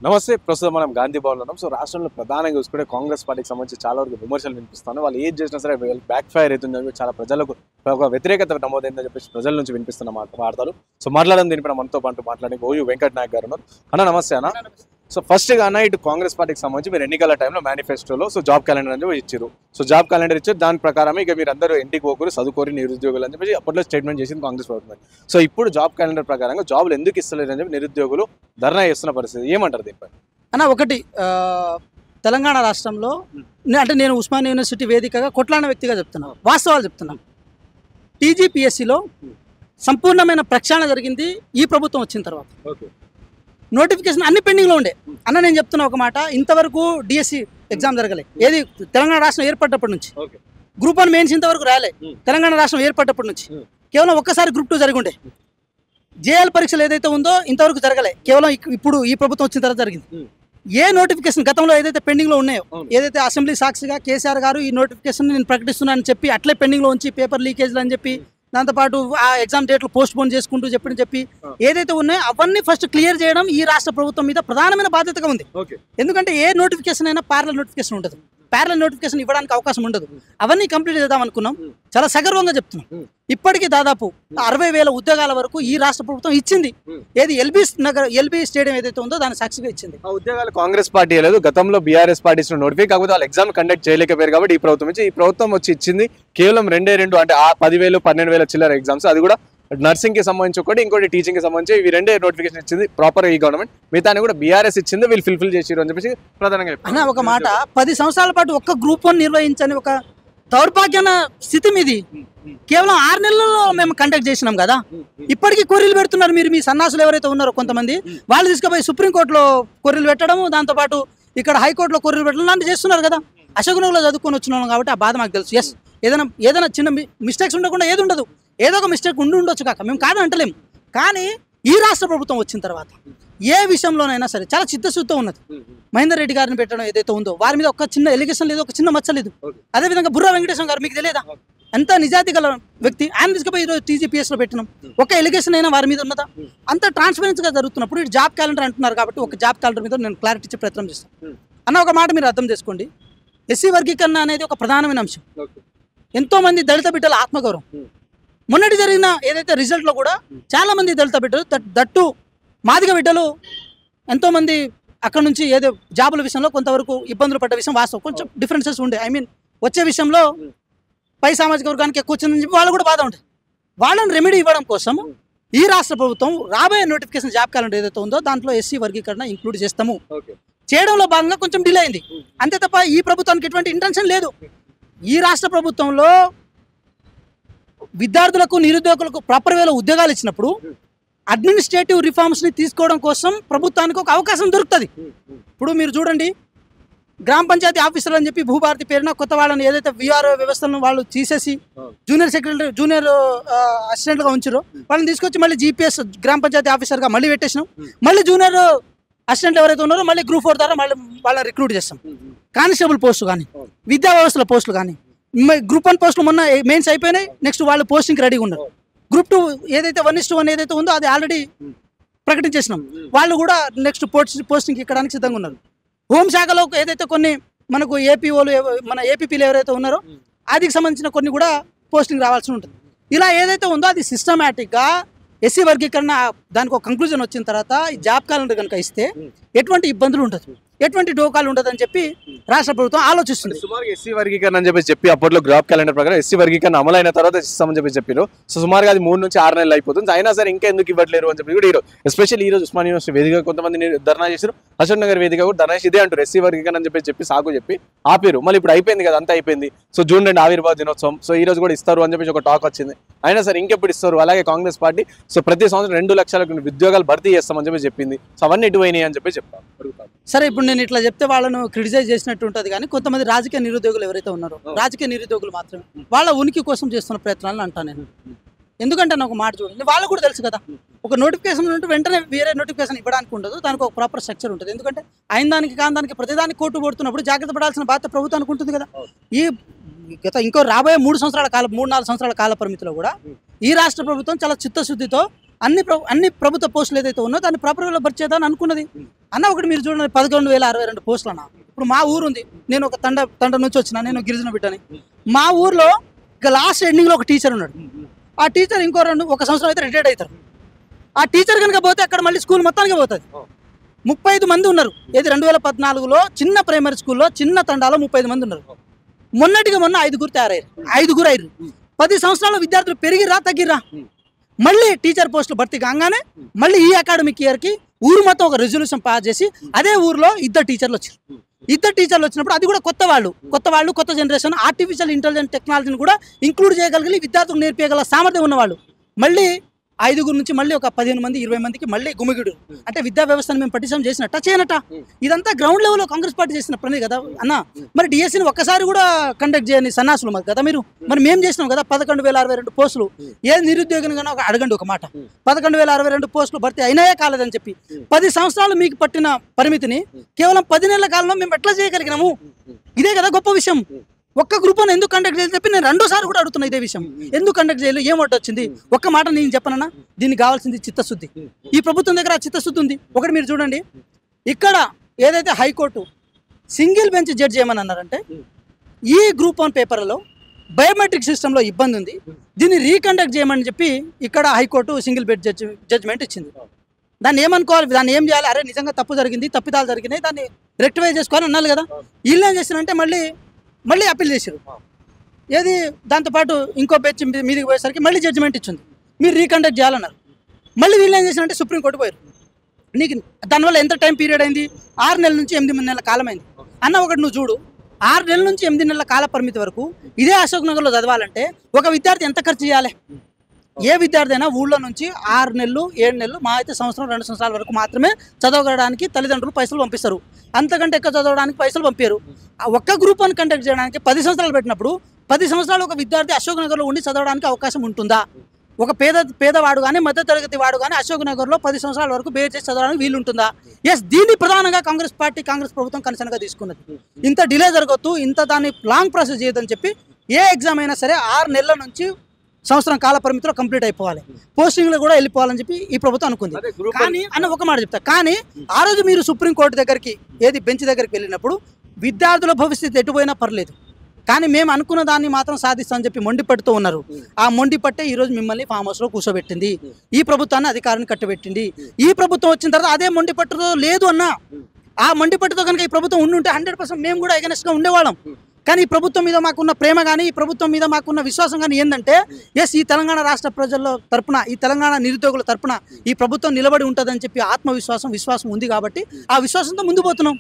నమస్తే. ప్రస్తుతం మనం గాంధీ భవన్లో ఉన్నాం. సో రాష్ట్రంలో ప్రధానంగా చూసుకుంటే కాంగ్రెస్ పార్టీకి సంబంధించి చాలా వరకు విమర్శలు వినిపిస్తాను. వాళ్ళు ఏది చేసినా సరే బ్యాక్ ఫైర్ అవుతుందని చాలా ప్రజలకు ఒక వ్యతిరేకత నమోదైందని చెప్పేసి ప్రజల నుంచి వినిపిస్తున్న వార్తలు. సో మాట్లాడడం దీనిపై మనతో పాటు మాట్లాడే ఓయూ వెంకట్ నాయక్ గారు ఉన్నారు. అన్న నమస్తే అన్న. సో ఫస్ట్గా అన్న ఇటు కాంగ్రెస్ పార్టీకి సంబంధించి మీరు ఎన్నికల టైంలో మేనిఫెస్టోలో సో జాబ్ క్యాలెండర్ అని ఇచ్చారు. సో జాబ్ క్యాలెండర్ ఇచ్చారు, దాని ప్రకారం ఇక మీరు అందరూ ఇంటికి పోకూరు చదువుకోరి నిరుద్యోగులు అని చెప్పి అప్పట్లో స్టేట్మెంట్ చేసింది కాంగ్రెస్ ప్రభుత్వం. సో ఇప్పుడు జాబ్ క్యాలెండర్ ప్రకారంగా జాబులు ఎందుకు ఇస్తలేరు అని చెప్పి నిరుద్యోగులు ధర్నా చేస్తున్న పరిస్థితి, ఏమంటారు దీనిపై? అన్న ఒకటి తెలంగాణ రాష్ట్రంలో అంటే నేను ఉస్మానియా యూనివర్సిటీ వేదికగా కొట్లాడిన వ్యక్తిగా చెప్తున్నాను, వాస్తవాలు చెప్తున్నాను. టీజీపీఎస్సీలో సంపూర్ణమైన ప్రక్షాళన జరిగింది ఈ ప్రభుత్వం వచ్చిన తర్వాత. నోటిఫికేషన్ అన్ని పెండింగ్లో ఉండే. అన్న నేను చెప్తున్నా ఒక మాట, ఇంతవరకు డిఎస్సి ఎగ్జామ్ జరగలే. ఏది తెలంగాణ రాష్ట్రం ఏర్పడ్డప్పటి నుంచి గ్రూప్ 1 మెయిన్స్ ఇంతవరకు రాలే. తెలంగాణ రాష్ట్రం ఏర్పడ్డప్పటి నుంచి కేవలం ఒక్కసారి గ్రూప్ 2 జరిగి ఉండే. జేఎల్ పరీక్షలు ఏదైతే ఉందో ఇంతవరకు జరగలే, కేవలం ఇప్పుడు ఈ ప్రభుత్వం వచ్చిన తర్వాత జరిగింది. ఏ నోటిఫికేషన్ గతంలో ఏదైతే పెండింగ్లో ఉన్నాయో, ఏదైతే అసెంబ్లీ సాక్షిగా కేసీఆర్ గారు ఈ నోటిఫికేషన్ నేను ప్రకటిస్తున్నానని చెప్పి అట్లే పెండింగ్లో ఉంచి పేపర్ లీకేజ్లు అని చెప్పి దాంతోపాటు ఆ ఎగ్జామ్ డేట్లు పోస్ట్ పోన్ చేసుకుంటూ చెప్పి ఏదైతే ఉన్నాయో అవన్నీ ఫస్ట్ క్లియర్ చేయడం ఈ రాష్ట్ర ప్రభుత్వం మీద ప్రధానమైన బాధ్యతగా ఉంది. ఎందుకంటే ఏ నోటిఫికేషన్ అయినా ప్యారలల్ నోటిఫికేషన్ ఉండదు, ప్యారలల్ నోటిఫికేషన్ ఇవ్వడానికి అవకాశం ఉండదు. అవన్నీ కంప్లీట్ చేద్దాం అనుకున్నాం. చాలా సగర్వంగా చెప్తున్నాం, ఇప్పటికీ దాదాపు 60,000 ఉద్యోగాల వరకు ఈ రాష్ట్ర ప్రభుత్వం ఇచ్చింది. ఏది ఎల్బీ స్టేడియం ఏదైతే ఉందో దాని సాక్షిగా ఇచ్చింది. ఆ ఉద్యోగాలు కాంగ్రెస్ పార్టీ లేదు, గతంలో బీఆర్ఎస్ పార్టీ నోటిఫికేషన్, కాకపోతే వాళ్ళు ఎగ్జామ్ కండక్ట్ చేయలేకపోయారు కాబట్టి ఈ ప్రభుత్వం వచ్చి ఇచ్చింది కేవలం 2 అంటే ఆ 10,000 12,000 చిల్లర ఎగ్జామ్స్. అది కూడా నర్సింగ్ కి సంబంధించి ఒకటి, ఇంకోటి టీచింగ్ కి సంబంధించి ఇవి 2 నోటిఫికేషన్ ఇచ్చింది ప్రాపర్ ఈ గవర్నమెంట్. మిగతాని కూడా బీఆర్ఎస్ ఇచ్చింది, వీళ్ళు ఫుల్ఫిల్ చేసారు అని చెప్పేసి ప్రధానంగా అన్న ఒక మాట, 10 సంవత్సరాల పాటు ఒక్క గ్రూప్ 1 నిర్వహించని ఒక దౌర్భాగ్యన స్థితి మీది. కేవలం 6 నెలల్లో మేము కండక్ట్ చేసినాం కదా. ఇప్పటికీ కొర్రీలు పెడుతున్నారు మీరు, మీ సన్నాసులు ఎవరైతే ఉన్నారో కొంతమంది, వాళ్ళు తీసుకుపోయి సుప్రీంకోర్టులో కొర్రీలు పెట్టడం, దాంతోపాటు ఇక్కడ హైకోర్టులో కొర్రీలు పెట్టడం లాంటివి చేస్తున్నారు కదా. అశగుణంలో చదువుకొని వచ్చినాం కాబట్టి ఆ బాధ మాకు తెలుసు. ఎస్, ఏదైనా చిన్న మిస్టేక్స్ ఉండకుండా ఏది ఉండదు, ఏదో ఒక మిస్టేక్ ఉండొచ్చు కాక మేము కాదని అంటలేము. కానీ ఈ రాష్ట్ర ప్రభుత్వం వచ్చిన తర్వాత ఏ విషయంలోనైనా సరే చాలా చిత్తశుద్ధితో ఉన్నది. మహేందర్ రెడ్డి గారిని పెట్టడం ఏదైతే ఉందో వారి మీద ఒక చిన్న ఎలిగేషన్ లేదు, ఒక చిన్న మచ్చ లేదు. అదేవిధంగా బుర్రా వెంకటేశ్వర గారు మీకు తెలియదా, అంత నిజాయితీ గల వ్యక్తి, ఆయన తీసుకుపోయి ఈరోజు టీజీపీఎస్లో పెట్టినాం. ఒక ఎలిగేషన్ అయినా వారి మీద ఉన్నదా? అంత ట్రాన్స్పరెన్సీగా జరుగుతున్నప్పుడు ఇటు జాబ్ క్యాలెండర్ అంటున్నారు కాబట్టి ఒక జాబ్ క్యాలెండర్ మీద నేను క్లారిటీ ఇచ్చే ప్రయత్నం చేస్తాను. అన్న ఒక మాట మీరు అర్థం చేసుకోండి, ఎస్సీ వర్గీకరణ అనేది ఒక ప్రధానమైన అంశం. ఎంతోమంది దళిత బిడ్డల ఆత్మగౌరవం. మొన్నటి జరిగిన ఏదైతే రిజల్ట్లో కూడా చాలా మంది దళిత బిడ్డలు, దట్టు మాదిగ బిడ్డలు ఎంతోమంది అక్కడ నుంచి ఏదో జాబుల విషయంలో కొంతవరకు ఇబ్బందులు పడ్డ విషయం వాస్తవం. కొంచెం డిఫరెన్సెస్ ఉండే, వచ్చే విషయంలో పై సామాజిక వర్గానికి ఎక్కువ వచ్చిందని చెప్పి వాళ్ళు కూడా బాధ ఉండే. వాళ్ళని రెమెడీ ఇవ్వడం కోసం ఈ రాష్ట్ర ప్రభుత్వం రాబోయే నోటిఫికేషన్ జాబ్ క్యాలెండర్ ఏదైతే ఉందో దాంట్లో ఎస్సీ వర్గీకరణ ఇంక్లూడ్ చేస్తాము. చేయడంలో భాగంగా కొంచెం డిలే అయింది అంతే తప్ప ఈ ప్రభుత్వానికి ఎటువంటి ఇంటెన్షన్ లేదు. ఈ రాష్ట్ర ప్రభుత్వంలో విద్యార్థులకు నిరుద్యోగులకు ప్రాపర్ వేలో ఉద్యోగాలు ఇచ్చినప్పుడు అడ్మినిస్ట్రేటివ్ రిఫార్మ్స్ని తీసుకోవడం కోసం ప్రభుత్వానికి ఒక అవకాశం దొరుకుతుంది. ఇప్పుడు మీరు చూడండి, గ్రామ పంచాయతీ ఆఫీసర్లు అని చెప్పి భూభారతి పేరున కొత్త వాళ్ళని ఏదైతే విఆర్ఓ వ్యవస్థలను వాళ్ళు తీసేసి జూనియర్ అసిస్టెంట్గా ఉంచారో వాళ్ళని తీసుకొచ్చి మళ్ళీ జీపీఎస్ గ్రామ పంచాయతీ ఆఫీసర్గా మళ్ళీ పెట్టేసినాం. మళ్ళీ జూనియర్ అసిస్టెంట్లు ఎవరైతే ఉన్నారో మళ్ళీ గ్రూప్ 4 ద్వారా మళ్ళీ వాళ్ళని రిక్రూట్ చేస్తాం. కానిస్టేబుల్ పోస్టులు కానీ, విద్యా వ్యవస్థల పోస్టులు కానీ, గ్రూప్ 1 పోస్టులు మొన్న మెయిన్స్ అయిపోయినాయి. నెక్స్ట్ వాళ్ళు పోస్టింగ్కి రెడీగా ఉన్నారు. గ్రూప్ 2 ఏదైతే 1:1 ఏదైతే ఉందో అది ఆల్రెడీ ప్రకటించేసినాం. వాళ్ళు కూడా నెక్స్ట్ పోస్టింగ్ ఎక్కడానికి సిద్ధంగా ఉన్నారు. హోంశాఖలో ఏదైతే కొన్ని మనకు ఏపీఓలు, మన ఏపీపీలు ఎవరైతే ఉన్నారో వాటికి సంబంధించిన కొన్ని కూడా పోస్టింగ్ రావాల్సి ఉంటుంది. ఇలా ఏదైతే ఉందో అది సిస్టమేటిక్గా ఎస్సీ వర్గీకరణ దానికి ఒక కంక్లూజన్ వచ్చిన తర్వాత ఈ జాబ్ క్యాలెండర్ కనుక ఇస్తే ఎటువంటి ఇబ్బందులు ఉండదు, ఎటువంటి డోకాలు ఉండదు అని చెప్పి రాష్ట్ర ప్రభుత్వం ఆలోచిస్తుంది. సుమారుగా ఎస్సీ వర్గీకరణ అని చెప్పి అప్పట్లో జాబ్ క్యాలెండర్ ప్రకారం ఎస్సీ వర్గీకరణ అమలైన తర్వాత ఇస్తామని చెప్పారు. సో సుమారుగా అది 3 నుంచి 6 నెలలు అయిపోతుంది. అయినా సరే ఇంకా ఎందుకు ఇవ్వట్లేరు అని చెప్పి కూడా ఈరోజు ఎస్పెషల్లీ ఈరోజు ఉస్మానియా యూనివర్సిటీ వేదిక కొంతమంది ధర్నా చేశారు. అశోక్ నగర్ వేదిక కూడా ధర్నా చేసి ఇదే అంటారు, ఎస్సీ వర్గీకరణ అని చెప్పి సాకు చెప్పి ఆపారు. మళ్ళీ ఇప్పుడు అయిపోయింది కదా, అంతా అయిపోయింది. సో జూన్ 2 ఆవిర్భావ దినోత్సవం, సో ఈ రోజు కూడా ఇస్తారు అని చెప్పి ఒక టాక్ వచ్చింది. అయినా సరే ఇంకెప్పుడు ఇస్తారు? అలాగే కాంగ్రెస్ పార్టీ సో ప్రతి సంవత్సరం 2 లక్షల ఉద్యోగాలు భర్తీ చేస్తామని చెప్పింది. సో అవన్నీ ఎటువైనాయి అని చెప్పి చెప్తాను. సరే, ఇప్పుడు నేను ఇట్లా చెప్తే వాళ్ళను క్రిటిసైజ్ చేసినట్టు ఉంటుంది. కానీ కొంతమంది రాజకీయ నిరుద్యోగులు ఎవరైతే ఉన్నారో, రాజకీయ నిరుద్యోగులు మాత్రమే వాళ్ళ ఉనికి కోసం చేస్తున్న ప్రయత్నాలను అంటాను నేను. ఎందుకంటే నాకు మాట చూడండి, వాళ్ళకు కూడా తెలుసు కదా, ఒక నోటిఫికేషన్ ఉంటే వెంటనే వేరే నోటిఫికేషన్ ఇవ్వడానికి ఉండదు, దానికి ఒక ప్రాపర్ స్ట్రక్చర్ ఉంటుంది. ఎందుకంటే అయిన దానికి కాని దానికి ప్రతిదానికి కోర్టు కొడుతున్నప్పుడు జాగ్రత్త పడాల్సిన బాధ్యత ప్రభుత్వానికి ఉంటుంది కదా. ఈ ఇంకో రాబోయే 3-4 సంవత్సరాల కాల పరిమితిలో కూడా ఈ రాష్ట్ర ప్రభుత్వం చాలా చిత్తశుద్ధితో అన్ని ప్రభుత్వ పోస్టులు ఏదైతే ఉన్నదో దాన్ని ప్రాపర్గా భర్తీ చేద్దామని అనుకున్నది అన్న. ఒకటి మీరు చూడండి, 11,062 పోస్టులు అన్న. ఇప్పుడు మా ఊరు ఉంది, నేను ఒక తండ నుంచి వచ్చిన, నేను గిరిజన బిడ్డని. మా ఊర్లో ఇక లాస్ట్ ఎండింగ్లో ఒక టీచర్ ఉన్నాడు. ఆ టీచర్ ఒక సంవత్సరం అయితే రిటైర్డ్ అవుతారు. ఆ టీచర్ కనుక పోతే అక్కడ మళ్ళీ స్కూల్ మొత్తానికి పోతుంది. 35 మంది ఉన్నారు. ఏది 2014లో చిన్న ప్రైమరీ స్కూల్లో చిన్న తండాలో 35 మంది ఉన్నారు. మొన్న 5గురు తయారయ్యారు. 5గురు అయ్యారు. 10 సంవత్సరాల విద్యార్థులు పెరిగిరా తగ్గిరా? మళ్ళీ టీచర్ పోస్టులు భర్తీ కాగానే మళ్ళీ ఈ అకాడమిక్ ఇయర్కి ఊరు మొత్తం ఒక రెజల్యూషన్ పాస్ చేసి అదే ఊర్లో 2 టీచర్లు వచ్చారు. 2 టీచర్లు వచ్చినప్పుడు అది కూడా కొత్త జనరేషన్ ఆర్టిఫిషియల్ ఇంటెలిజెన్స్ టెక్నాలజీని కూడా ఇంక్లూడ్ చేయగలిగి విద్యార్థులకు నేర్పించగల సామర్థ్యం ఉన్నవాళ్ళు. మళ్ళీ 5గురు నుంచి మళ్ళీ ఒక 15 మంది 20 మందికి మళ్ళీ గుమిగుడు. అంటే విద్యా వ్యవస్థను మేము పటిష్టం చేసినట్ట చేయనట. ఇదంతా గ్రౌండ్ లెవెల్లో కాంగ్రెస్ పార్టీ చేసిన పని కదా అన్న. మరి డిఎస్సీని ఒక్కసారి కూడా కండక్ట్ చేయని సన్నాసులు మరి కదా మీరు. మరి మేము చేసినాం కదా 11,062 పోస్టులు. ఏ నిరుద్యోగిని కన్నా అడగండి ఒక మాట. 11,062 పోస్టులు భర్తీ అయినాయే కాలేదని చెప్పి 10 సంవత్సరాలు మీకు పట్టిన పరిమితిని కేవలం 10 నెలల కాలంలో మేము ఎట్లా చేయగలిగినాము? ఇదే కదా గొప్ప విషయం. ఒక్క గ్రూప్ అని ఎందుకు కండక్ట్ చేయాలి చెప్పి నేను 2సారి కూడా అడుగుతున్నా ఇదే విషయం. ఎందుకు కండక్ట్ చేయలేదు? ఏం ఒకటి వచ్చింది? ఒక్క మాట నేను చెప్పనన్నా, దీనికి కావాల్సింది చిత్తశుద్ధి. ఈ ప్రభుత్వం దగ్గర చిత్తశుద్ధి ఉంది. ఒకటి మీరు చూడండి, ఇక్కడ ఏదైతే హైకోర్టు సింగిల్ బెంచ్ జడ్జి ఏమని అన్నారంటే ఈ గ్రూప్ 1 పేపర్లో బయోమెట్రిక్ సిస్టంలో ఇబ్బంది ఉంది, దీన్ని రీకండక్ట్ చేయమని చెప్పి ఇక్కడ హైకోర్టు సింగిల్ బెంచ్ జడ్జిమెంట్ ఇచ్చింది. దాన్ని ఏమనుకోవాలి? దాన్ని ఏం చేయాలి? అరే నిజంగా తప్పు జరిగింది, తప్పిదాలు జరిగినాయి, దాన్ని రెక్టిఫై చేసుకోవాలని అన్నారు కదా. వీళ్ళు ఏం చేస్తారంటే మళ్ళీ అప్పీల్ చేశారు. ఏది దాంతోపాటు ఇంకో బెంచ్ మీదికి పోయేసరికి మళ్ళీ జడ్జిమెంట్ ఇచ్చింది, మీరు రీకండక్ట్ చేయాలన్నారు. మళ్ళీ వీళ్ళు ఏం చేశారంటే సుప్రీంకోర్టు పోయారు. నీకు దానివల్ల ఎంత టైం పీరియడ్ అయింది? 6 నెలల నుంచి 8 నెలల కాలం అయింది అన్న. ఒకటి నువ్వు చూడు, 6 నెలల నుంచి 8 నెలల కాల పరిమితి వరకు ఇదే అశోక్ నగర్లో చదవాలంటే ఒక విద్యార్థి ఎంత ఖర్చు చేయాలి? ఏ విద్యార్థి అయినా ఊళ్ళో నుంచి 6 నెలలు 7 నెలలు మా అయితే సంవత్సరం 2 సంవత్సరాల వరకు మాత్రమే చదవడానికి తల్లిదండ్రులు పైసలు పంపిస్తారు. అంతకంటే ఎక్కువ చదవడానికి పైసలు పంపారు. ఆ ఒక్క గ్రూప్ 1 కండక్ట్ చేయడానికి 10 సంవత్సరాలు పెట్టినప్పుడు 10 సంవత్సరాలు ఒక విద్యార్థి అశోక్ నగర్లో ఉండి చదవడానికి అవకాశం ఉంటుందా? ఒక పేదవాడు కానీ మధ్య తరగతి వాడు కానీ అశోక్ నగర్లో 10 సంవత్సరాల వరకు బేర్ చేసి చదవడానికి వీలు ఉంటుందా? ఎస్, దీన్ని ప్రధానంగా కాంగ్రెస్ ప్రభుత్వం కన్సర్న్గా తీసుకున్నది. ఇంత డిలే జరగొద్దు, ఇంత దాన్ని లాంగ్ ప్రాసెస్ చేయొద్దని చెప్పి ఏ ఎగ్జామ్ అయినా సరే 6 నెలల నుంచి సంవత్సరం కాల పరిమితిలో కంప్లీట్ అయిపోవాలి, పోస్టింగ్లో కూడా వెళ్ళిపోవాలని చెప్పి ఈ ప్రభుత్వం అనుకుంది. కానీ అన్న ఒక మాట చెప్తా, కానీ ఆ రోజు మీరు సుప్రీంకోర్టు దగ్గరికి ఏది బెంచ్ దగ్గరికి వెళ్ళినప్పుడు విద్యార్థుల భవిష్యత్తు ఎటుపోయినా పర్లేదు, కానీ మేము అనుకున్న దాన్ని మాత్రం సాధిస్తామని చెప్పి మొండి పట్టుతూ ఉన్నారు. ఆ మొండి పట్టే ఈ రోజు మిమ్మల్ని ఫామ్ హౌస్లో కూర్చోబెట్టింది, ఈ ప్రభుత్వాన్ని అధికారాన్ని కట్టబెట్టింది. ఈ ప్రభుత్వం వచ్చిన తర్వాత అదే మొండి పట్టుతో లేదు అన్న. ఆ మొండి పట్టుతో కనుక ఈ ప్రభుత్వం ఉండుంటే 100% మేము కూడా అగెనెస్ట్గా ఉండేవాళ్ళం. కానీ ఈ ప్రభుత్వం మీద మాకున్న ప్రేమ కానీ ఈ ప్రభుత్వం మీద మాకున్న విశ్వాసం కానీ ఏంటంటే ఎస్, ఈ తెలంగాణ రాష్ట్ర ప్రజల తరపున, ఈ తెలంగాణ నిరుద్యోగుల తరపున ఈ ప్రభుత్వం నిలబడి ఉంటుందని చెప్పి విశ్వాసం ఉంది కాబట్టి ఆ విశ్వాసంతో ముందు పోతున్నాం.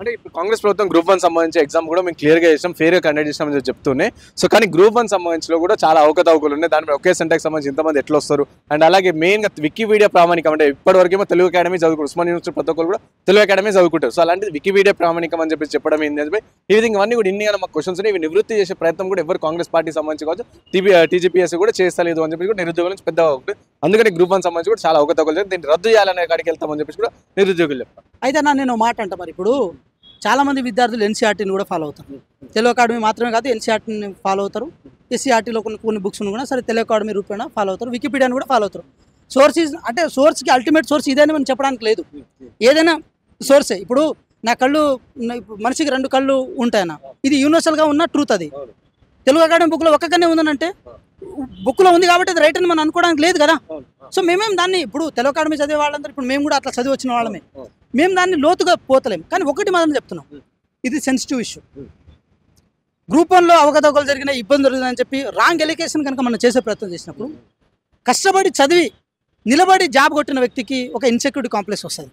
అంటే ఇప్పుడు కాంగ్రెస్ ప్రభుత్వం గ్రూప్ 1 సంబంధించి ఎగ్జామ్ కూడా మేము క్లియర్గా చేసాం, ఫేర్గా కండక్ట్ చేసామని చెప్తున్నాయి. సో కానీ గ్రూప్ 1 సంబంధించిలో కూడా చాలా అవకతవకలు ఉన్నాయి. దాని ఒకే సెంటర్కి సంబంధించి ఇంతమంది ఎట్లా వస్తారు? అండ్ అలాగే మెయిన్గా వికీపీడియా ప్రామాణికం, అంటే ఇప్పటివరకేమో తెలుగు అకాడమీ చదువుకుంటారు, ఉస్మాన్ యూనివర్సిటీ ప్రతి ఒక్కరు కూడా తెలుగు అకాడమీ చదువుకుంటారు. సో అలాంటిది వికీపీడియా ప్రామాణికం అని చెప్పడం ఏంటంటే ఈ విధంగా ఇవన్నీ కూడా ఇన్ని మాకు క్వశ్చన్స్ ఇవి నివృత్తి చేసే ప్రయత్నం కూడా ఎవరు కాంగ్రెస్ పార్టీ సంబంధించి కావచ్చు టీజీపీఎస్ కూడా చేస్తలేదు అని చెప్పి కూడా నిరుద్యోగుల నుంచి పెద్ద ఉంటుంది. అందుకని గ్రూప్ 1 సంబంధించి కూడా చాలా అవకతవకలు, దీన్ని రద్దు చేయాలనే కాడికి వెళ్తామని చెప్పి కూడా నిరుద్యోగులు చెప్తారు. అయితే నేను మాట అంట, మరి ఇప్పుడు చాలా మంది విద్యార్థులు ఎన్సీఆర్టీని కూడా ఫాలో అవుతారు. తెలుగు అకాడమీ మాత్రమే కాదు, ఎన్సీఆర్టీని ఫాలో అవుతారు. ఎస్సీఆర్టీలో కొన్ని బుక్స్ కూడా సరే తెలుగు అకాడమీ రూపేణ ఫాలో అవుతారు. వికీపీడియాని కూడా ఫాలో అవుతారు. సోర్స్కి అల్టిమేట్ సోర్స్ ఇదేని మనం చెప్పడానికి లేదు, ఏదైనా సోర్సే. ఇప్పుడు నా కళ్ళు, మనిషికి 2 కళ్ళు ఉంటాయన్న, ఇది యూనివర్సల్గా ఉన్న ట్రూత్. అది తెలుగు అకాడమీ బుక్లో ఒక్కనే ఉందనంటే బుక్లో ఉంది కాబట్టి అది రైట్ అని మనం అనుకోవడానికి లేదు కదా. సో మేమేం దాన్ని ఇప్పుడు తెలుగు అకాడమీ చదివే వాళ్ళందరూ ఇప్పుడు మేము కూడా అట్లా చదివి వచ్చిన వాళ్ళమే, మేము దాన్ని లోతుగా పోతలేము. కానీ ఒకటి మాత్రం చెప్తున్నాం, ఇది సెన్సిటివ్ ఇష్యూ. గ్రూప్ 1లో అవకతవకలు జరిగిన ఇబ్బంది జరుగుతుందని చెప్పి రాంగ్ ఎలిగేషన్ కనుక మనం చేసే ప్రయత్నం చేసినప్పుడు కష్టపడి చదివి నిలబడి జాబ్ కొట్టిన వ్యక్తికి ఒక ఇన్సెక్యూరిటీ కాంప్లెక్స్ వస్తుంది.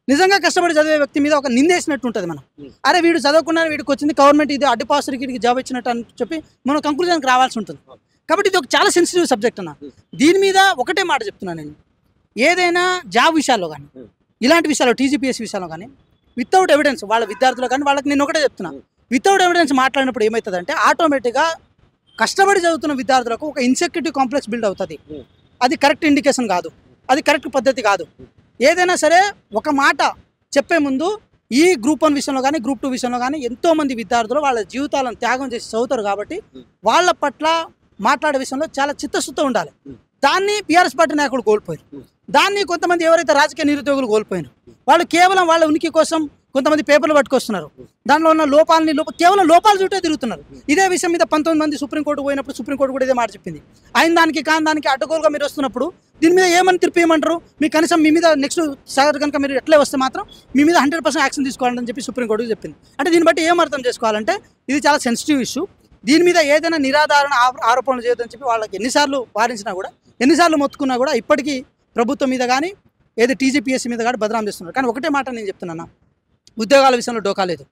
నిజంగా కష్టపడి చదివే వ్యక్తి మీద ఒక నిందేసినట్టు ఉంటుంది. మనం అరే వీడు చదవకుండా వీడికి వచ్చింది గవర్నమెంట్ ఇది అడ్డుపాసరికి వీడికి జాబ్ ఇచ్చినట్టు అని చెప్పి మనం కంక్లూజన్కి రావాల్సి ఉంటుంది. కాబట్టి ఇది ఒక చాలా సెన్సిటివ్ సబ్జెక్ట్ అన్న. దీని మీద ఒకటే మాట చెప్తున్నాను నేను, ఏదైనా జాబ్ విషయాల్లో కానీ ఇలాంటి విషయాల్లో టీజీపీఎస్ విషయాల్లో కానీ వితౌట్ ఎవిడెన్స్ వాళ్ళ విద్యార్థులు కానీ వాళ్ళకి నేను ఒకటే చెప్తున్నా, వితౌట్ ఎవిడెన్స్ మాట్లాడినప్పుడు ఏమవుతుందంటే ఆటోమేటిక్గా కష్టపడి చదువుతున్న విద్యార్థులకు ఒక ఇన్సెక్యూరిటీ కాంప్లెక్స్ బిల్డ్ అవుతుంది. అది కరెక్ట్ ఇండికేషన్ కాదు, అది కరెక్ట్ పద్ధతి కాదు. ఏదైనా సరే ఒక మాట చెప్పే ముందు ఈ గ్రూప్ 1 విషయంలో కానీ గ్రూప్ 2 విషయంలో కానీ ఎంతోమంది విద్యార్థులు వాళ్ళ జీవితాలను త్యాగం చేసి చదువుతారు కాబట్టి వాళ్ళ పట్ల మాట్లాడే విషయంలో చాలా చిత్తశుద్ధి ఉండాలి. దాన్ని బీఆర్ఎస్ పార్టీ నాయకులు కోల్పోయారు. దాన్ని కొంతమంది ఎవరైతే రాజకీయ నిరుద్యోగులు కోల్పోయారు, వాళ్ళు కేవలం వాళ్ళ ఉనికి కోసం కొంతమంది పేపర్లు పట్టుకొస్తున్నారు. దానిలో ఉన్న కేవలం లోపాలు చుట్టే తిరుగుతున్నారు. ఇదే విషయం మీద 19 మంది సుప్రీంకోర్టు పోయినప్పుడు సుప్రీంకోర్టు కూడా ఇదే మాట చెప్పింది. అయిన దానికి కాని దానికి అడ్డగోలుగా మీరు వస్తున్నప్పుడు దీని మీద ఏమని తిరిపియమంటారు, మీ కనీసం మీ మీద నెక్స్ట్ సార్ కనుక మీరు ఎట్లే వస్తే మాత్రం మీ మీద 100% యాక్షన్ తీసుకోవాలని చెప్పి సుప్రీంకోర్టుకి చెప్పింది. అంటే దీన్ని బట్టి ఏం అర్థం చేసుకోవాలంటే ఇది చాలా సెన్సిటివ్ ఇష్యూ. దీని మీద ఏదైనా నిరాధారణ ఆరోపణలు చేయొద్దని చెప్పి వాళ్ళకి ఎన్నిసార్లు వారించినా కూడా, ఎన్నిసార్లు మొత్తుకున్నా కూడా ఇప్పటికీ ప్రభుత్వం మీద కానీ ఏది టీజీపీఎస్సీ మీద కానీ బదనాం చేస్తున్నారు. కానీ ఒకటే మాట నేను చెప్తున్నాను, ఉద్యోగాల విషయంలో డోకా లేదు,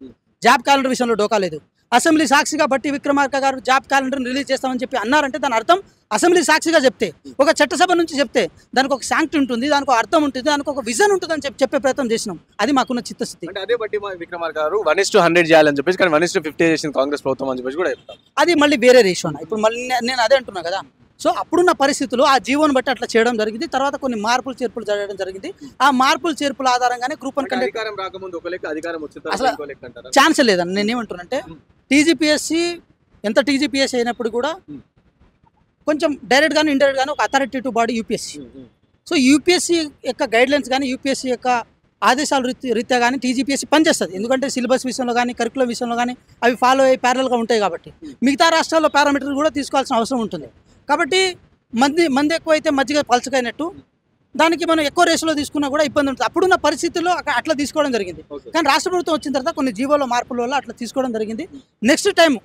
జాబ్ క్యాలెండర్ విషయంలో డోకా లేదు. అసెంబ్లీ సాక్షిగా బట్టి విక్రమార్క గారు జాబ్ క్యాలెండర్ని రిలీజ్ చేస్తామని చెప్పి అన్నారంటే దాని అర్థం అసెంబ్లీ సాక్షిగా చెప్తే, ఒక చట్టసభ నుంచి చెప్తే దానికి ఒక శాంక్ట్ ఉంటుంది, దానికి ఒక అర్థం ఉంటుంది, దానికి ఒక విజన్ ఉంటుంది అని చెప్పే ప్రయత్నం చేసినాం. అది మాకున్న చిత్తశుద్ధి. అంటే అదే బట్టి విక్రమార్క గారు 1:100 చేయాలని చెప్పేసి, కానీ 1:50 చేసింది కాంగ్రెస్ ప్రభుత్వం అని చెప్పేసి కూడా చెప్తాం. అది మళ్ళీ వేరే రేషియో అన్న. ఇప్పుడు మళ్ళీ నేను అదే అంటున్నా కదా. సో అప్పుడున్న పరిస్థితులు ఆ జీవోని బట్టి అట్లా చేయడం జరిగింది. తర్వాత కొన్ని మార్పులు చేర్పులు జరగడం జరిగింది. ఆ మార్పులు చేర్పుల ఆధారంగానే గ్రూప్ వన్ అధికారం రాకముందు ఒక లెక్క, అధికారం వచ్చిన అసలు ఛాన్స్ లేదని నేనేమంటున్నానంటే, టీజీపీఎస్సీ ఎంత టీజీపీఎస్సీ అయినప్పుడు కూడా కొంచెం డైరెక్ట్ గానీ ఇండైరెక్ట్ గానీ ఒక authoritative body UPSC. So UPSC యొక్క గైడ్లైన్స్ కానీ యూపీఎస్సీ యొక్క ఆదేశాల రీత్యా కానీ టీజీపీఎస్సీ పనిచేస్తుంది. ఎందుకంటే సిలబస్ విషయంలో కానీ కరికులం విషయంలో కానీ అవి ఫాలో అయ్యి ప్యారల్గా ఉంటాయి కాబట్టి. మిగతా రాష్ట్రాల్లో పారామీటర్లు కూడా తీసుకోవాల్సిన అవసరం ఉంటుంది. కాబట్టి మంది ఎక్కువైతే మజ్జిగ పలచకైనట్టు దానికి మనం ఎక్కువ రేసులో తీసుకున్నా కూడా ఇబ్బంది ఉంటుంది. అప్పుడున్న పరిస్థితుల్లో అట్లా తీసుకోవడం జరిగింది. కానీ రాష్ట్ర ప్రభుత్వం వచ్చిన తర్వాత కొన్ని జీవోల మార్పుల వల్ల అట్లా తీసుకోవడం జరిగింది. నెక్స్ట్ టైం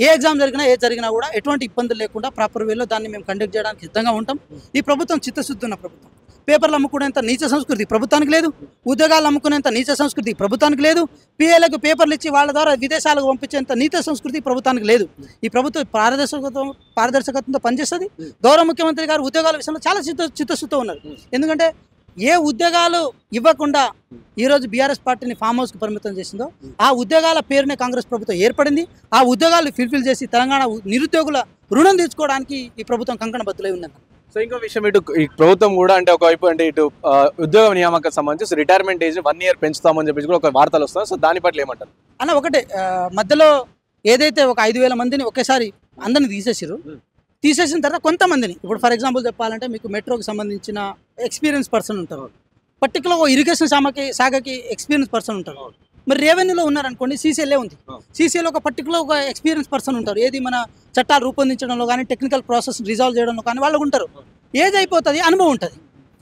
ఏ ఎగ్జామ్ జరిగినా కూడా ఎటువంటి ఇబ్బందులు లేకుండా ప్రాపర్ వేలో దాన్ని మేము కండక్ట్ చేయడానికి సిద్ధంగా ఉంటాం. ఈ ప్రభుత్వం చిత్తశుద్ధి ఉన్న ప్రభుత్వం. పేపర్లు అమ్ముకునేంత నీచ సంస్కృతి ప్రభుత్వానికి లేదు. ఉద్యోగాలు అమ్ముకునేంత నీచ సంస్కృతి ప్రభుత్వానికి లేదు. పిఏలకు పేపర్లు ఇచ్చి వాళ్ళ ద్వారా విదేశాలకు పంపించేంత నీచ సంస్కృతి ప్రభుత్వానికి లేదు. ఈ ప్రభుత్వం పారదర్శకత్వంతో పనిచేస్తుంది. గౌరవ ముఖ్యమంత్రి గారు ఉద్యోగాల విషయంలో చాలా చిత్తశుద్ధితో ఉన్నారు. ఎందుకంటే ఏ ఉద్యోగాలు ఇవ్వకుండా ఈరోజు బీఆర్ఎస్ పార్టీని ఫామ్ హౌస్కి పరిమితం చేసిందో ఆ ఉద్యోగాల పేరునే కాంగ్రెస్ ప్రభుత్వం ఏర్పడింది. ఆ ఉద్యోగాలు ఫిల్ఫిల్ చేసి తెలంగాణ నిరుద్యోగుల రుణం తీర్చుకోవడానికి ఈ ప్రభుత్వం కంకణబద్ధులై ఉన్నది. సో ఇంకో విషయం, ఇటు ఈ ప్రభుత్వం కూడా అంటే ఒకవైపు అంటే ఇటు ఉద్యోగ నియామకం సంబంధించి రిటైర్మెంట్ ఏజ్ 1 year పెంచుతామని చెప్పేసి కూడా ఒక వార్తలు వస్తాయి. సో దాని పట్ల ఏమంటారు అన్న? ఒకటే, మధ్యలో ఏదైతే ఒక 5,000 మందిని ఒకేసారి అందరిని తీసేసిన తర్వాత కొంతమందిని, ఇప్పుడు ఫర్ ఎగ్జాంపుల్ చెప్పాలంటే మీకు మెట్రోకి సంబంధించిన ఎక్స్పీరియన్స్ పర్సన్ ఉంటారు, పర్టికులర్ ఇరిగేషన్ శాఖకి ఎక్స్పీరియన్స్ పర్సన్ ఉంటారు. మరి రెవెన్యూలో ఉన్నారనుకోండి, సీసీఎల్ఏ ఉంది, సీసీఎల్ ఒక పర్టికులర్ ఒక ఎక్స్పీరియన్స్ పర్సన్ ఉంటారు. ఏది మన చట్టాలు రూపొందించడంలో కానీ టెక్నికల్ ప్రాసెస్ రిజాల్వ్ చేయడంలో కానీ వాళ్ళు ఉంటారు. ఏజ్ అయిపోతుంది, అనుభవం ఉంటుంది.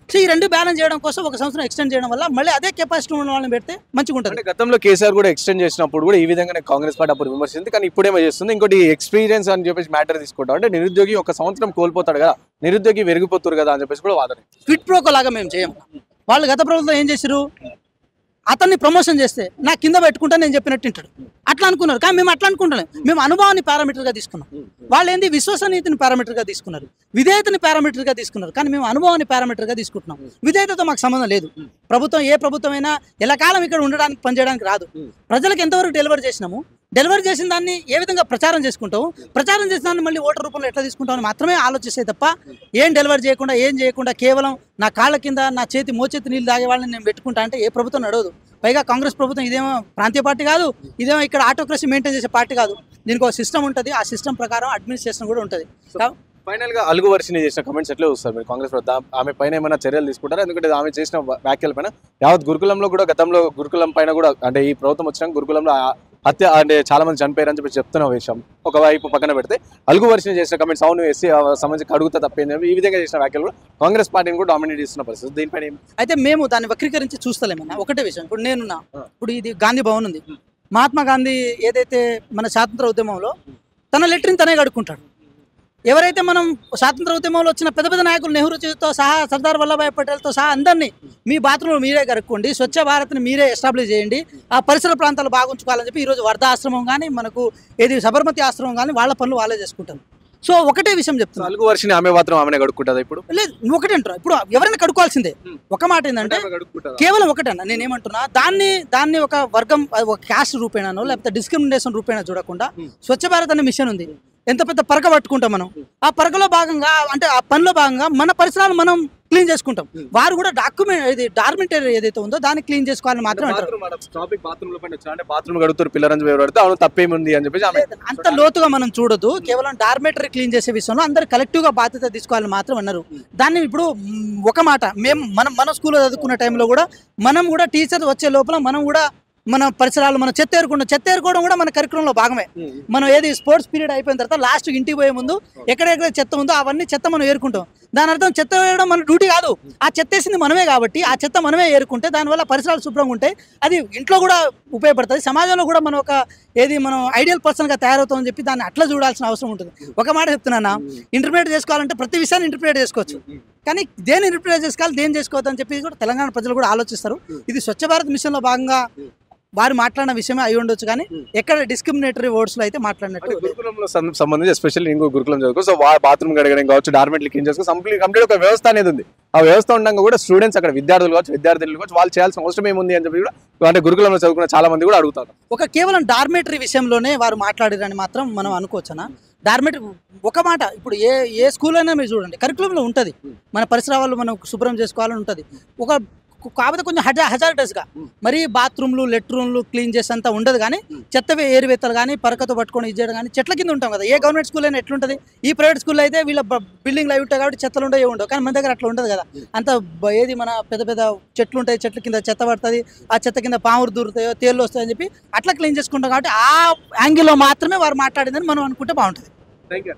సో ఈ రెండు బ్యాలెన్స్ చేయడం కోసం 1 సంవత్సరం ఎక్స్టెండ్ చేయడం వల్ల మళ్ళీ అదే కెపాసిటీ ఉన్న వాళ్ళని పెడితే మంచిగా ఉంటుంది. గతంలో కేసీఆర్ కూడా ఎక్స్టెండ్ చేసినప్పుడు కూడా ఈ విధంగానే కాంగ్రెస్ పార్టీ అప్పుడు విమర్శించింది, కానీ ఇప్పుడేమో చేస్తుంది. ఇంకోటి ఎక్స్పీరియన్స్ అని చెప్పేసి మ్యాటర్ తీసుకుంటాం. అంటే నిరుద్యోగి 1 సంవత్సరం కోల్పోతాడు కదా, నిరుద్యోగి వెరిగిపోతారు కదా అని చెప్పేసి కూడా వాదన. క్విట్ ప్రోకో లాగా మేము చేయము. వాళ్ళు గత ప్రభుత్వం ఏం చేశారు, అతన్ని ప్రమోషన్ చేస్తే నా కింద పెట్టుకుంటా నేను చెప్పినట్టు వింటాడు అట్లా అనుకున్నారు. కానీ మేము అట్లా అనుకుంటలేం. మేము అనుభవాన్ని పారామీటర్గా తీసుకున్నాం. వాళ్ళు ఏంది విశ్వసనీయతని పారామీటర్గా తీసుకున్నారు, విధేయతని పారామీటర్గా తీసుకున్నారు. కానీ మేము అనుభవాన్ని పారామీటర్గా తీసుకుంటున్నాం. విధేయతతో మాకు సంబంధం లేదు. ఏ ప్రభుత్వం అయినా ఎల్లకాలం ఇక్కడ ఉండడానికి పనిచేయడానికి రాదు. ప్రజలకు ఎంతవరకు డెలివరీ చేసిన దాన్ని ఏ విధంగా ప్రచారం చేసుకుంటావు, ప్రచారం చేసిన దాన్ని మళ్ళీ ఓటర్ రూపంలో ఎట్లా తీసుకుంటావు అని మాత్రమే ఆలోచిస్తే తప్ప ఏం డెలివరీ చేయకుండా కేవలం నా కాళ్ళ కింద నా మోచేతి నీళ్ళు తాగే వాళ్ళని నేను పెట్టుకుంటా అంటే ఏ ప్రభుత్వం నడవదు. పైగా కాంగ్రెస్ ప్రభుత్వం ఇదేమో ప్రాంతీయ పార్టీ కాదు, ఇదేమో ఇక్కడ ఆటోక్రసీ మెయింటైన్ చేసే పార్టీ కాదు. దీనికి ఒక సిస్టమ్ ఉంటుంది. ఆ సిస్టమ్ ప్రకారం అడ్మినిస్ట్రేషన్ కూడా ఉంటుంది. ఫైనల్ గా అలుగు వర్షిని చేసిన కమెంట్స్ ఎట్లా చూస్తారు మీరు? కాంగ్రెస్ ఆమె పైన ఏమైనా చర్యలు తీసుకుంటారా? ఎందుకంటే ఆమె చేసిన వ్యాఖ్యల పైన యావత్ గురుకులంలో కూడా గతంలో గురుకులం పైన కూడా అంటే ఈ ప్రభుత్వం వచ్చినాక గురుకులంలో హత్య అంటే చాలా మంది చనిపోయారని చెప్పి చెప్తున్న విషయం ఒకవైపు పక్కన పెడితే అలుగు వర్షిని చేసిన కమెంట్స్ అవును ఎస్సీ సంబంధించి అడుగుతా తప్పేంది ఈ విధంగా చేసిన వ్యాఖ్యలు కూడా కాంగ్రెస్ పార్టీని కూడా డామినేట్ చేస్తున్న పరిస్థితి. దీనిపైన అయితే మేము దాన్ని వక్రీకరించి చూస్తలేమన్నా. ఒకటే విషయం, ఇప్పుడు ఇది గాంధీ భవన్ ఉంది. మహాత్మా గాంధీ ఏదైతే మన స్వాతంత్ర ఉద్యమంలో తన లెటర్ని తనే కడుక్కుంటాడు. ఎవరైతే మనం స్వాతంత్ర ఉద్యమంలో వచ్చిన పెద్ద నాయకులు నెహ్రూతో సహా సర్దార్ వల్లభాయ్ పటేల్తో సహా అందరినీ మీ బాత్రూంలో మీరే కడుక్కోండి, స్వచ్ఛ భారత్ని మీరే ఎస్టాబ్లిష్ చేయండి, ఆ పరిసర ప్రాంతాలు బాగుంచుకోవాలని చెప్పి ఈరోజు వర్ధా ఆశ్రమం కానీ మనకు సబర్మతి ఆశ్రమం కానీ వాళ్ళ పనులు వాళ్ళే చేసుకుంటారు. సో ఒకటే విషయం చెప్తున్నా, అలుగు వర్షిని ఆమె మాత్రం ఆమెనే కడుక్కుంటుంది. ఇప్పుడు లేదు, నువ్వు ఒకటే అంటారు. ఇప్పుడు ఎవరైనా కడుక్కోవాల్సిందే. ఒక మాట ఏంటంటే కేవలం ఒకటన్నా నేనేమంటున్నా, దాన్ని ఒక వర్గం ఒక క్యాస్ట్ రూపేణనో లేకపోతే డిస్క్రిమినేషన్ రూపేణ చూడకుండా స్వచ్ఛ భారత్ అనే మిషన్ ఉంది. ఎంత పెద్ద పరక పట్టుకుంటాం మనం. ఆ పరకలో భాగంగా అంటే ఆ పనిలో భాగంగా మన పరిసరాలు మనం క్లీన్ చేసుకుంటాం. వారు కూడా డార్మెంటరీ ఏదైతే ఉందో దాన్ని క్లీన్ చేసుకోవాలని మాత్రం అంటారు. బాత్రూమ్ కడుగుతారు పిల్లరంజు ఎవరు అవును తప్పేముంది అని చెప్పేసి ఆమె అంత లోతుగా మనం చూడొద్దు. కేవలం డార్మెంటరీ క్లీన్ చేసే విషయంలో అందరు కలెక్టివ్ గా బాధ్యత తీసుకోవాలని మాత్రం అన్నారు. దాన్ని ఇప్పుడు ఒక మాట మన స్కూల్లో చదువుకున్న టైంలో కూడా మనం కూడా టీచర్ వచ్చే లోపల మనం కూడా మన పరిసరాలు మన చెత్త ఏరుకోవడం కూడా మన కరికులంలో భాగమే. మనం ఏది స్పోర్ట్స్ పీరియడ్ అయిపోయిన తర్వాత లాస్ట్ ఇంటికి పోయే ముందు ఎక్కడెక్కడ చెత్త ఉందో అవన్నీ చెత్త మనం ఏరుకుంటాం. దాని అర్థం చెత్త వేయడం మన డ్యూటీ కాదు, ఆ చెత్త వేసింది మనమే కాబట్టి ఆ చెత్త మనమే ఏరుకుంటే దానివల్ల పరిసరాలు శుభ్రంగా ఉంటాయి. అది ఇంట్లో కూడా ఉపయోగపడుతుంది, సమాజంలో కూడా మనం మనం ఐడియల్ పర్సన్ గా తయారవుతామని చెప్పి దాన్ని అట్లా చూడాల్సిన అవసరం ఉంటుంది. ఒక మాట చెప్తున్నా, ఇంటర్ప్రిట్ చేసుకోవాలంటే ప్రతి విషయాన్ని ఇంటర్ప్రిట్ చేసుకోవచ్చు, కానీ దేని ఇంటర్ప్రిట్ చేసుకోవాలి దేని చేసుకోవద్దు అని చెప్పి కూడా తెలంగాణ ప్రజలు కూడా ఆలోచిస్తారు. ఇది స్వచ్ఛ భారత్ మిషన్ లో భాగంగా వారు మాట్లాడిన విషయమే అయి ఉండొచ్చు, కానీ ఎక్కడ డిస్క్రిమినేటరీ వర్డ్స్ లో అయితే మాట్లాడినట్టు. గురుకులంలో సంబంధించి ఎస్పెషల్లీ ఇంకో గురుకులం చదువుకో, సో బాత్రూమ్ కడగడం కావచ్చు, డార్మెంట్లు క్లీన్ చేసుకోవచ్చు, కంప్లీట్ ఒక వ్యవస్థ అనేది ఉంది. ఆ వ్యవస్థ ఉండగా కూడా స్టూడెంట్స్ అక్కడ విద్యార్థులు కావచ్చు వాళ్ళు చేయాల్సిన అవసరం ఏముంది అని చెప్పి కూడా అంటే గురుకులంలో చదువుకున్న చాలా మంది కూడా అడుగుతారు. ఒక కేవలం డార్మెంటరీ విషయంలోనే వారు మాట్లాడారని మాత్రం మనం అనుకోవచ్చనా? డార్మెంటరీ ఒక మాట, ఇప్పుడు ఏ స్కూల్ అయినా మీరు చూడండి కరికులంలో ఉంటుంది, మన పరిసరాలు మనం శుభ్రం చేసుకోవాలని ఉంటుంది. కాకపోతే కొంచెం హజార్డస్గా మరి బాత్రూమ్లు లెట్రూమ్లు క్లీన్ చేసేంత ఉండదు, కానీ చెత్త ఏరువేత్తలు కానీ పరకతో పట్టుకొని ఇచ్చేయడం కానీ చెట్ల కింద ఉంటాం కదా. ఏ గవర్నమెంట్ స్కూల్ అయినా ఎట్లుంటుంది, ఈ ప్రైవేట్ స్కూల్లో అయితే వీళ్ళ బిల్డింగ్లు అవి ఉంటాయి కాబట్టి చెత్తలు ఉండవు ఉండవు, కానీ మన దగ్గర అట్లా ఉండదు కదా. అంత ఏది మన పెద్ద పెద్ద చెట్లు ఉంటాయి, చెట్ల కింద చెత్త పడుతుంది, ఆ చెత్త కింద పాములు దూరుతాయో తేళ్ళు వస్తాయని చెప్పి అట్లా క్లీన్ చేసుకుంటాం. కాబట్టి ఆ యాంగిల్లో మాత్రమే వారు మాట్లాడిందని మనం అనుకుంటే బాగుంటుంది. Thank you.